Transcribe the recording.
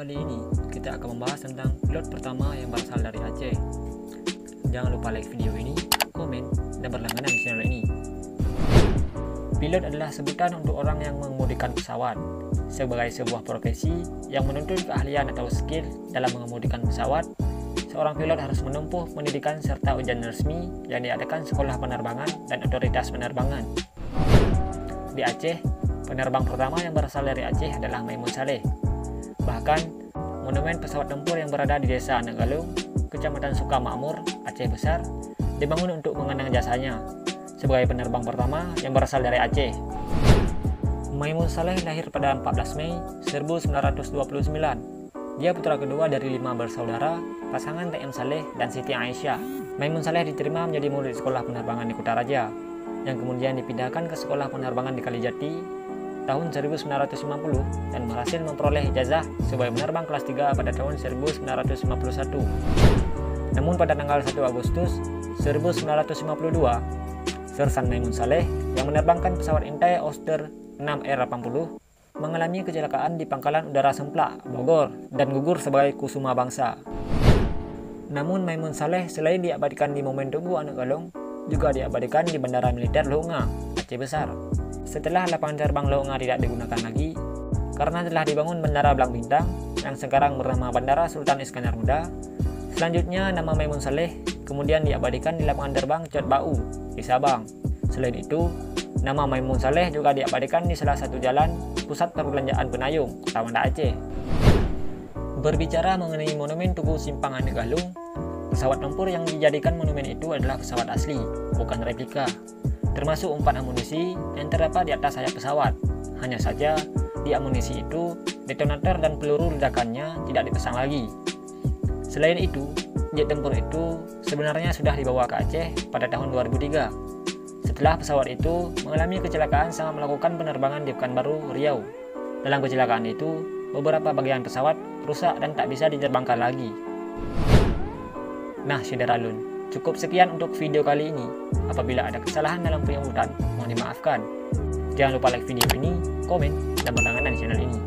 kali ini kita akan membahas tentang pilot pertama yang berasal dari Aceh. Jangan lupa like video ini, komen, dan berlangganan di channel ini. Pilot adalah sebutan untuk orang yang mengemudikan pesawat sebagai sebuah profesi yang menuntut keahlian atau skill dalam mengemudikan pesawat. Seorang pilot harus menempuh pendidikan serta ujian resmi yang diadakan sekolah penerbangan dan otoritas penerbangan. Di Aceh, penerbang pertama yang berasal dari Aceh adalah Maimun Saleh. Bahkan, monumen pesawat tempur yang berada di Desa Negalung, Kecamatan Sukamakmur, Aceh Besar, dibangun untuk mengenang jasanya sebagai penerbang pertama yang berasal dari Aceh. Maimun Saleh lahir pada 14 Mei 1929. Dia putra kedua dari 5 bersaudara, pasangan TM Saleh dan Siti Aisyah. Maimun Saleh diterima menjadi murid sekolah penerbangan di Kutaraja, yang kemudian dipindahkan ke sekolah penerbangan di Kalijati tahun 1950 dan berhasil memperoleh ijazah sebagai penerbang kelas 3 pada tahun 1951. Namun pada tanggal 1 Agustus 1952, Sersan Maimun Saleh yang menerbangkan pesawat Intai Oster 6R80 mengalami kecelakaan di Pangkalan Udara Semplak, Bogor, dan gugur sebagai kusuma bangsa. Namun Maimun Saleh selain diabadikan di Momen Tugu Anak Galong, juga diabadikan di Bandara Militer Loonga, Aceh Besar. Setelah lapangan terbang Loonga tidak digunakan lagi, karena telah dibangun Bandara Blang Bintang yang sekarang bernama Bandara Sultan Iskandar Muda, selanjutnya nama Maimun Saleh kemudian diabadikan di lapangan terbang Cot Bau di Sabang. Selain itu, nama Maimun Saleh juga diabadikan di salah satu jalan pusat perbelanjaan Penayung, Kota Banda Aceh. Berbicara mengenai monumen Tugu Simpang Anak Galung, pesawat tempur yang dijadikan monumen itu adalah pesawat asli, bukan replika, termasuk umpan amunisi yang terdapat di atas sayap pesawat. Hanya saja, di amunisi itu, detonator dan peluru ledakannya tidak dipasang lagi. Selain itu, jet tempur itu sebenarnya sudah dibawa ke Aceh pada tahun 2003. Setelah pesawat itu mengalami kecelakaan saat melakukan penerbangan di Pekanbaru, Riau. Dalam kecelakaan itu, beberapa bagian pesawat rusak dan tak bisa diterbangkan lagi. Nah, Syederalun, cukup sekian untuk video kali ini. Apabila ada kesalahan dalam penyebutan, mohon dimaafkan. Jangan lupa like video ini, komen, dan berlangganan di channel ini.